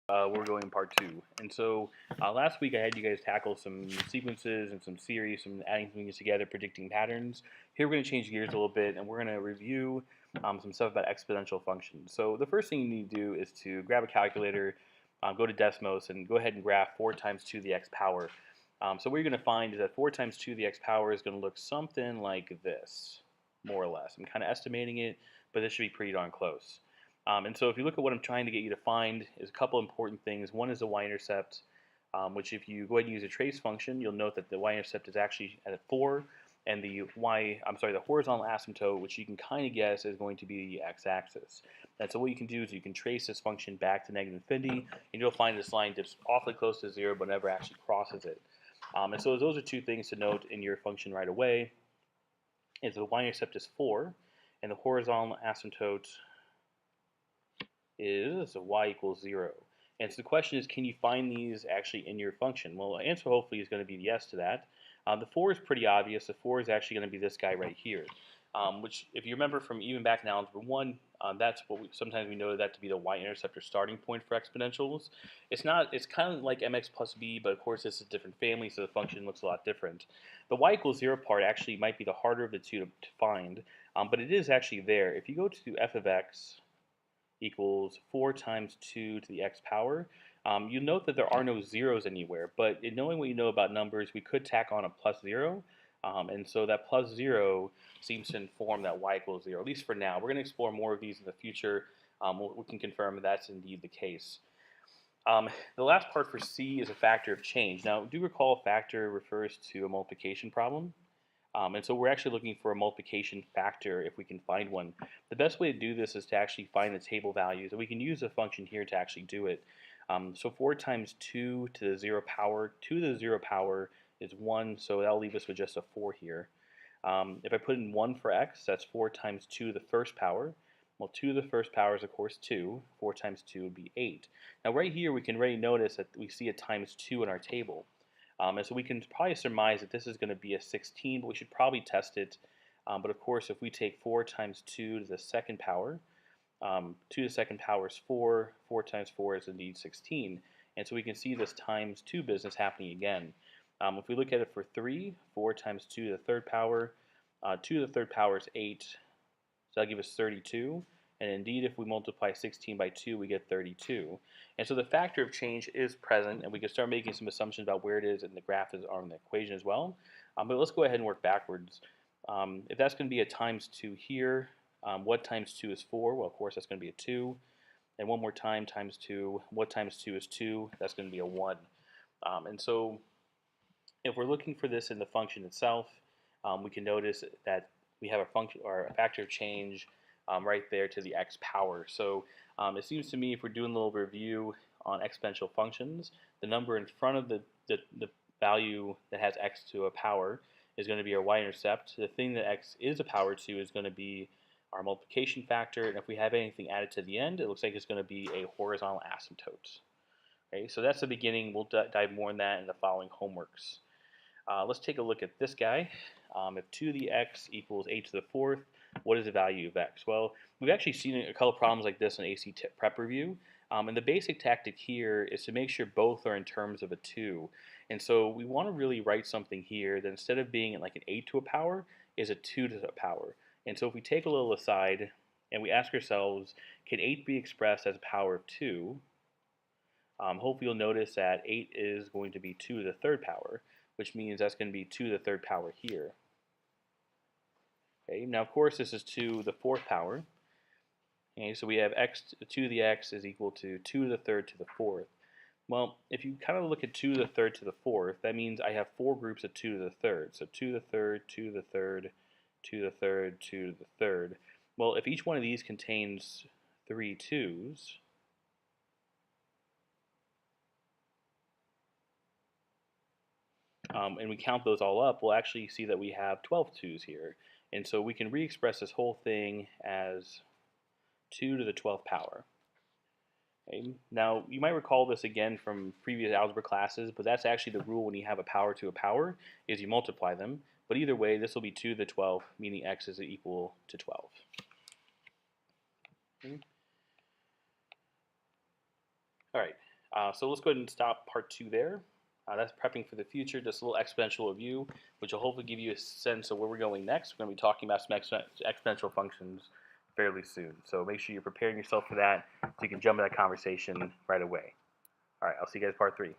we're going part two. And so last week I had you guys tackle some sequences and some series, some adding things together, predicting patterns. Here we're going to change gears a little bit, and we're going to review some stuff about exponential functions. So the first thing you need to do is to grab a calculator, go to Desmos, and go ahead and graph 4 times 2 to the x power. So what you're going to find is that 4 times 2 to the x power is going to look something like this, more or less. I'm kind of estimating it, but this should be pretty darn close. And so if you look at what I'm trying to get you to find, is a couple important things. One is the y-intercept, which if you go ahead and use a trace function, you'll note that the y-intercept is actually at 4, and the horizontal asymptote, which you can kind of guess is going to be the x-axis. And so what you can do is you can trace this function back to negative infinity, and you'll find this line dips awfully close to 0, but never actually crosses it. And so those are two things to note in your function right away. Is the y-intercept is 4, and the horizontal asymptote is y equals 0. And so the question is, can you find these actually in your function? Well, the answer hopefully is going to be yes to that. The 4 is pretty obvious. The 4 is actually going to be this guy right here, which if you remember from even back in Algebra 1, that's what sometimes we know that to be the y-intercept or starting point for exponentials. It's kind of like mx plus b, but of course this is a different family, so the function looks a lot different. The y equals 0 part actually might be the harder of the two to find, but it is actually there. If you go to f of x equals 4 times 2 to the x power. You'll note that there are no zeros anywhere, but in knowing what you know about numbers, we could tack on a plus 0, and so that plus 0 seems to inform that y equals 0, at least for now. We're going to explore more of these in the future. We can confirm that's indeed the case. The last part for C is a factor of change. Now, do recall a factor refers to a multiplication problem. And so we're actually looking for a multiplication factor if we can find one. The best way to do this is to actually find the table values, and we can use a function here to actually do it. So 4 times 2 to the 0 power, 2 to the 0 power is 1, so that'll leave us with just a 4 here. If I put in 1 for x, that's 4 times 2 to the first power. Well, 2 to the first power is, of course, 2. 4 times 2 would be 8. Now, right here, we can already notice that we see a times 2 in our table. And so we can probably surmise that this is going to be a 16, but we should probably test it. But of course, if we take 4 times 2 to the second power, 2 to the second power is 4. 4 times 4 is indeed 16. And so we can see this times 2 business happening again. If we look at it for 3, 4 times 2 to the third power, 2 to the third power is 8. So that'll give us 32. And indeed, if we multiply 16 by 2, we get 32. And so the factor of change is present, and we can start making some assumptions about where it is in the graph on the equation as well. But let's go ahead and work backwards. If that's going to be a times 2 here, what times 2 is 4? Well, of course, that's going to be a 2. And one more time, times 2. What times 2 is 2? That's going to be a 1. And so if we're looking for this in the function itself, we can notice that we have a function or a factor of change right there to the x power. So it seems to me if we're doing a little review on exponential functions, the number in front of the value that has x to a power is going to be our y-intercept. The thing that x is a power to is going to be our multiplication factor, and if we have anything added to the end, it looks like it's going to be a horizontal asymptote. Okay, so that's the beginning. We'll dive more in that in the following homeworks. Let's take a look at this guy. If 2 to the x equals 8 to the fourth, what is the value of x? Well, we've actually seen a couple problems like this in AC Prep Review. And the basic tactic here is to make sure both are in terms of a 2. And so we want to really write something here that instead of being like an 8 to a power, is a 2 to the power. And so if we take a little aside and we ask ourselves, can 8 be expressed as a power of 2? Hopefully you'll notice that 8 is going to be 2 to the third power, which means that's going to be 2 to the third power here. Okay, now of course this is 2 to the fourth power. Okay, so we have x, 2 to the x is equal to 2 to the third to the fourth. Well, if you kind of look at 2 to the third to the fourth, that means I have 4 groups of 2 to the third. So 2 to the third, 2 to the third, 2 to the third, 2 to the third. Well, if each one of these contains 3 2's, and we count those all up, we'll actually see that we have 12 2's here. And so we can re-express this whole thing as 2 to the 12th power. Okay. Now, you might recall this again from previous algebra classes, but that's actually the rule when you have a power to a power, is you multiply them. But either way, this will be 2 to the 12th, meaning x is equal to 12. Okay. All right. So let's go ahead and stop part 2 there. That's prepping for the future, just a little exponential review, which will hopefully give you a sense of where we're going next. We're going to be talking about some exponential functions fairly soon. So make sure you're preparing yourself for that so you can jump in that conversation right away. All right, I'll see you guys part 3.